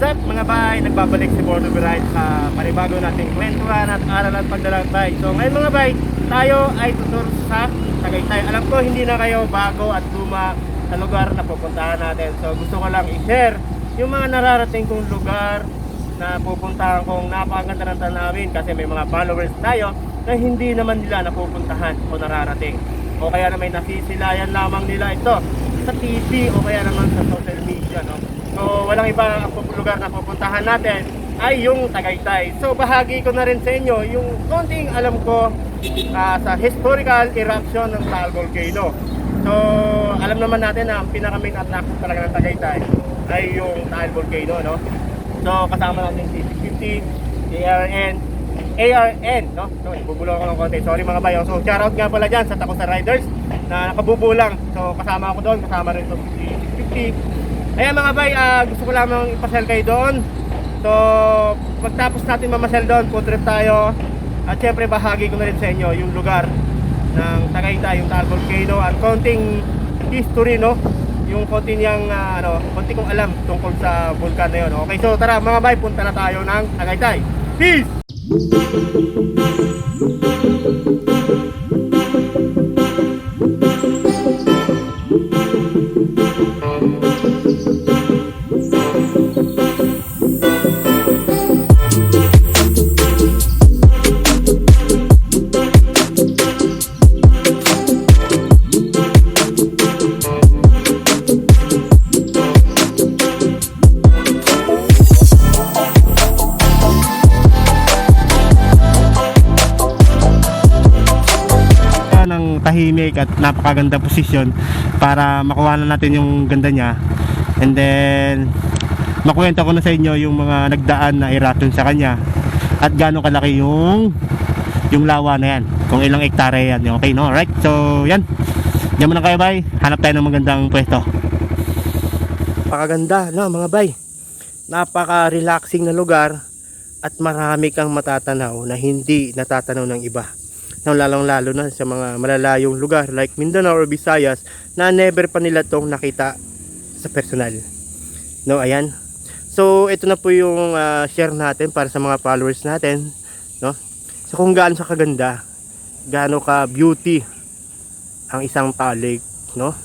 up mga bay? Nagbabalik si Bordo Ride sa panibago nating kwentuhan at aral at paglalakbay. So ngayon mga bay, tayo ay tutur sa Tagaytay. Alam ko hindi na kayo bago at luma sa lugar na pupuntahan natin. So gusto ko lang i-share yung mga nararating kong lugar na pupuntahan kong napakaganda ng tanawin kasi may mga followers tayo na hindi naman nila napupuntahan o nararating. O kaya na may nasisilayan lamang nila ito sa TV o kaya naman sa social media, no? So walang ibang lugar na pupuntahan natin ay yung Tagaytay. So bahagi ko na rin sa inyo yung konting alam ko sa historical eruption ng Taal Volcano. So alam naman natin na ang pinaka-main attraction talaga ng Tagaytay ay yung Taal Volcano, no? So kasama natin si 50, ARN, no? So ibubulong ako ng konti. Sorry mga bayo. So shoutout nga pala dyan sa Takusa Riders na nakabubo lang. So kasama ako doon, kasama rin si 50. Ayan mga bay, gusto ko lamang ipasel kayo doon. So pagtapos natin mamasyal doon, food trip tayo. At syempre bahagi ko na rin sa inyo yung lugar ng Tagaytay, yung Taal Volcano at konting history, no? Yung konti niyang konti kong alam tungkol sa vulkan na yun. Okay, so tara mga bay, punta na tayo ng Tagaytay. Peace! Tahimik at napakaganda posisyon para makuha na natin yung ganda niya, and then makuwento ko na sa inyo yung mga nagdaan na eruption sa kanya at gaano kalaki yung lawa na yan, kung ilang hektarya yan. Okay, no? Alright, so yan, diyan muna kayo bay, hanap tayo ng magandang pwesto. Napakaganda, no mga bay, napaka-relaxing na lugar at marami kang matatanaw na hindi natatanaw ng iba, lalong lalo na sa mga malalayong lugar like Mindanao or Visayas na never pa nila tong nakita sa personal, no? Ayan, so ito na po yung share natin para sa mga followers natin, no? So kung gaano sa kaganda, gaano ka beauty ang isang Taal Lake, no?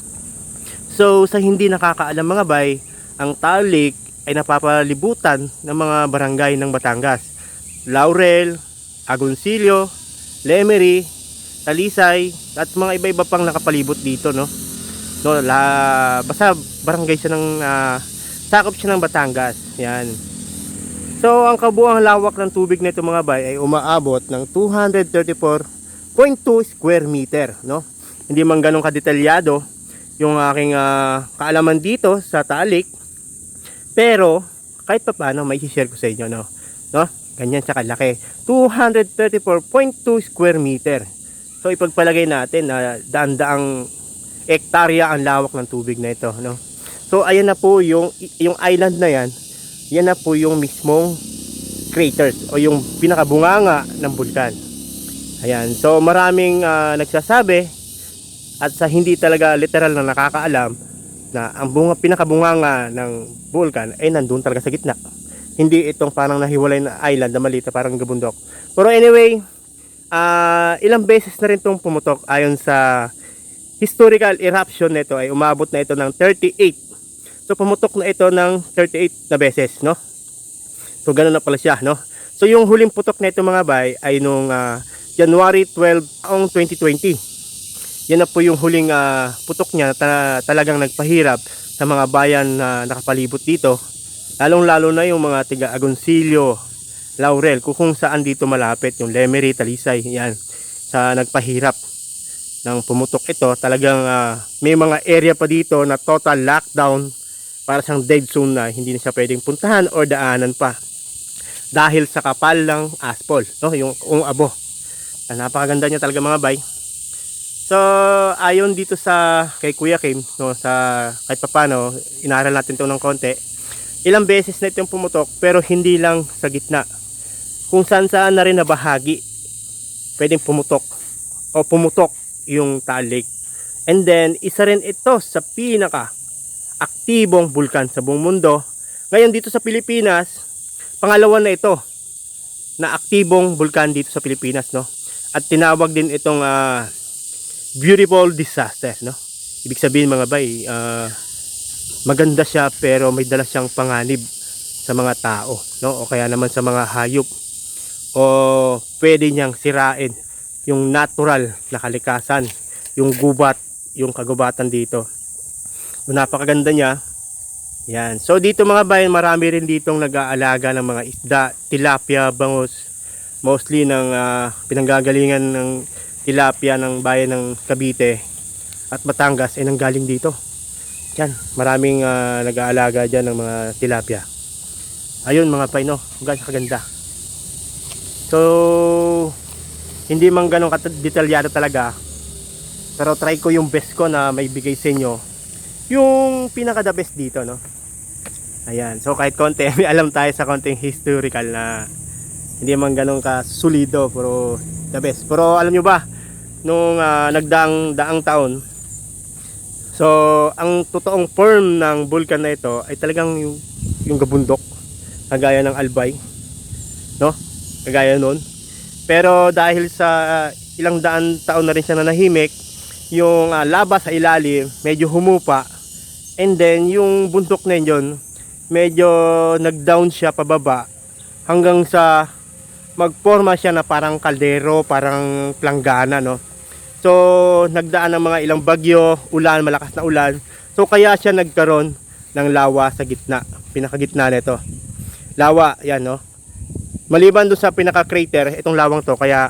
So sa hindi nakakaalam mga bay, ang Taal Lake ay napapalibutan ng mga barangay ng Batangas: Laurel, Agoncillo, Lemery, Talisay at mga iba-iba pang nakapalibot dito, no? No, basta barangay siya ng sakop siya ng Batangas. Yan. So ang kabuuang lawak ng tubig nito mga bay ay umaabot ng 234.2 square meter, no? Hindi man ganun kadetalyado yung aking kaalaman dito sa Taal Lake, pero kahit pa paano may i-share ko sa inyo, no? Ganyan siya kalaki, 234.2 square meter. So ipagpalagay natin na daan-daang hektarya ang lawak ng tubig na ito, no? So ayan na po yung island na yan. Yan na po yung mismong craters o yung pinakabunganga ng bulkan. Ayan, so maraming nagsasabi at sa hindi talaga literal na nakakaalam na ang pinakabunganga ng bulkan ay nandun talaga sa gitna. Hindi itong parang nahiwalay na island na maliit, parang gabundok. Pero anyway, ilang beses na rin itong pumutok. Ayon sa historical eruption nito ay umabot na ito ng 38. So pumutok na ito ng 38 na beses, no? So ganoon na pala siya, no? So yung huling putok na ito mga bay ay nung January 12 taong 2020. Yan na po yung huling putok niya na talagang nagpahirap sa mga bayan na nakapalibot dito. Lalong-lalo na yung mga tiga Agoncillo, Laurel, kung saan dito malapit, yung Lemery, Talisay, yan, sa nagpahirap ng pumutok ito. Talagang may mga area pa dito na total lockdown, para siyang dead zone na hindi na siya pwedeng puntahan or daanan pa dahil sa kapal ng asphalt, no? Yung abo. Napakaganda niya talaga mga bay. So ayon dito sa kay Kuya Kim, no, sa kahit paano inaral natin 'to ng konti. Ilang beses na itong pumutok, pero hindi lang sa gitna, kung saan na rin na bahagi pwedeng pumutok yung Taal Lake. And then isa rin ito sa pinaka aktibong bulkan sa buong mundo Ngayon dito sa Pilipinas, pangalawa na ito na aktibong bulkan dito sa Pilipinas, no? At tinawag din itong beautiful disaster, no? Ibig sabihin mga bay, maganda siya pero may dala siyang panganib sa mga tao, no? O kaya naman sa mga hayop, o pwede niyang sirain yung natural na kalikasan, yung gubat, yung kagubatan dito. So, napakaganda niya. Yan. So dito mga bayan, marami rin ditong nag-aalaga ng mga isda, tilapia, bangus. Mostly ng pinanggagalingan ng tilapia ng bayan ng Cavite at Batangas ay nanggaling dito. Yan, maraming nag-aalaga dyan ng mga tilapia. Ayun mga pay, no, kaganda. So hindi man ganun detalyado talaga, pero try ko yung best ko na may bigay sa inyo yung pinaka the best dito, no. Ayan, so kahit konti may alam tayo sa konting historical na hindi man ganun ka solido, pero the best. Pero alam nyo ba, nung daang taon, so ang totoong form ng vulkan na ito ay talagang yung gabundok, kagaya ng Albay, no, kagaya nun. Pero dahil sa ilang daan taon na rin siya nanahimik, yung lava sa ilalim medyo humupa, and then yung bundok na yun medyo nag-down siya pababa hanggang sa magforma siya na parang kaldero, parang planggana, no. So nagdaan ng mga ilang bagyo, ulan, malakas na ulan. So kaya siya nagkaroon ng lawa sa gitna, pinakagitna nito. Lawa, yan, no. Maliban doon sa pinaka-crater, itong lawang to, kaya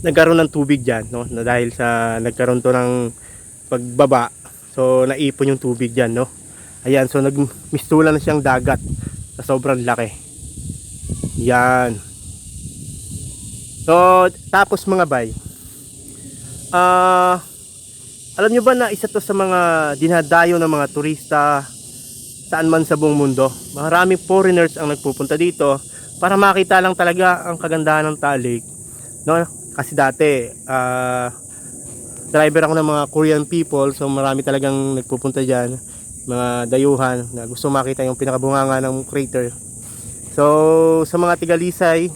nagkaroon ng tubig diyan, no, na dahil sa nagkaroon to ng pagbaba. So naipon yung tubig diyan, no. Ayan, so nagmistulan na siyang dagat sa sobrang laki. Yan. So tapos mga bay, alam nyo ba na isa to sa mga dinadayo ng mga turista saan man sa buong mundo? Maraming foreigners ang nagpupunta dito para makita lang talaga ang kagandahan ng Taal Lake, no? Kasi dati driver ako ng mga Korean people, so marami talagang nagpupunta dyan, mga dayuhan na gusto makita yung pinakabunganga ng crater. So sa mga Tigalisay,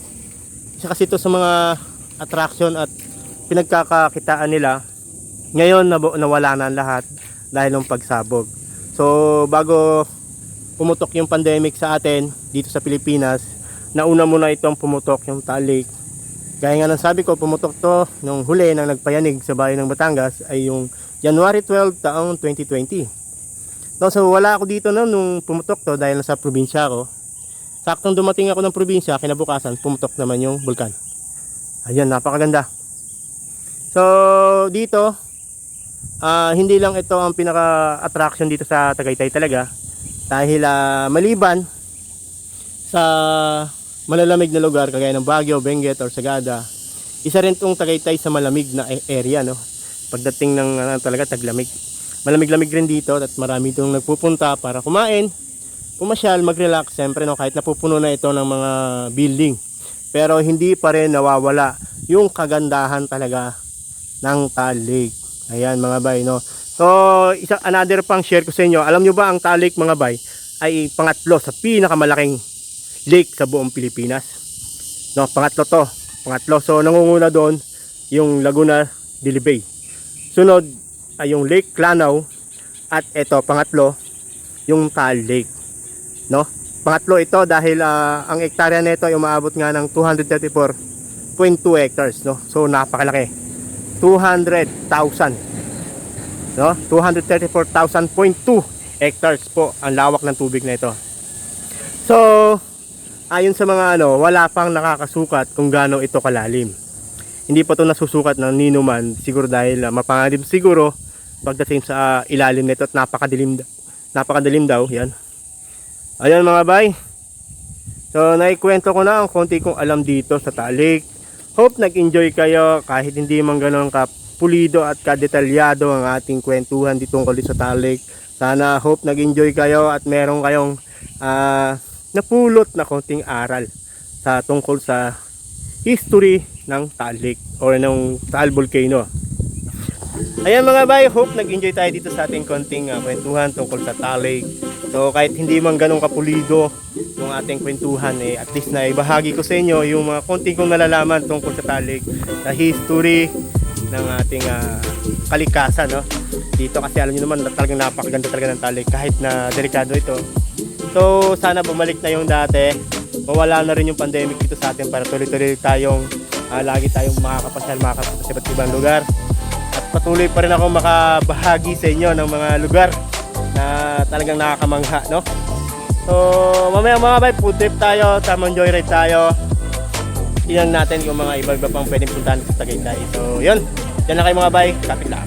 isa kasi ito sa mga attraction at pinagkakakitaan nila. Ngayon nawala na ang lahat dahil ng pagsabog. So bago pumutok yung pandemic sa atin dito sa Pilipinas, nauna muna itong pumutok yung Taal Lake. Gaya nga ng sabi ko, pumutok to nung huli na nagpayanig sa bayan ng Batangas ay yung January 12 taong 2020. No, so wala ako dito nung pumutok to dahil nasa probinsya ako. Saktong dumating ako ng probinsya, kinabukasan pumutok naman yung bulkan. Ayan, napakaganda. So dito hindi lang ito ang pinaka-attraction dito sa Tagaytay talaga, dahil maliban sa malalamig na lugar kagaya ng Baguio, Benguet or Sagada, isa rin itong Tagaytay sa malamig na area, no. Pagdating ng talaga taglamig, malamig-lamig rin dito at marami itong nagpupunta para kumain, pumasyal, mag-relax. Siyempre, no, kahit napupuno na ito ng mga building, pero hindi pa rin nawawala yung kagandahan talaga ng Taal Lake. Ayan mga bay, no. So another pang share ko sa inyo, alam nyo ba ang Taal Lake mga bay ay pangatlo sa pinakamalaking lake sa buong Pilipinas, no. Pangatlo to, pangatlo. So nangunguna doon yung Laguna de Libey, sunod ay yung Lake Lanao, at ito pangatlo yung Taal Lake, no. Pangatlo ito dahil ang ektarya nito ay umaabot nga ng 234.2 hectares, no. So napakalaki, 200,000, no, 234,000.2 hectares po ang lawak ng tubig na ito. So ayon sa mga wala pang nakakasukat kung gaano ito kalalim. Hindi pa ito nasusukat ng nino man, siguro dahil mapanganib siguro pagdating sa ilalim nito at napakadilim daw. Yan. Ayan mga bay, so naikwento ko na ang konti kong alam dito sa Taal Lake. Hope nag-enjoy kayo kahit hindi man ganoon ka pulido at kadetalyado ang ating kwentuhan dito tungkol sa Taal Lake. Sana hope nag-enjoy kayo at meron kayong napulot na konting aral sa tungkol sa history ng Taal Lake or ng Taal Volcano. Ayan mga bay, hope nag-enjoy tayo dito sa ating konting kwentuhan tungkol sa Taal Lake. So kahit hindi man ganun kapulido yung ating kwentuhan, at least na ibahagi ko sa inyo yung mga konting kong nalalaman tungkol sa Talig, sa history ng ating kalikasan, no? Dito kasi alam niyo naman talagang napakaganda talaga ng Talig kahit na delikado ito. So sana bumalik na yung dati, mawala na rin yung pandemic dito sa atin para tuloy-tuloy tayong lagi tayong makakapasyal, makapunta sa iba't ibang lugar. At patuloy pa rin ako makabahagi sa inyo ng mga lugar na talagang nakakamangha, no? So mamaya mga bay, food trip tayo, tamang joyride tayo. Tingnan natin yung mga iba-iba pang pwedeng puntahan sa Tagaytay. So yun, yan na kayo mga bay, kapit lang.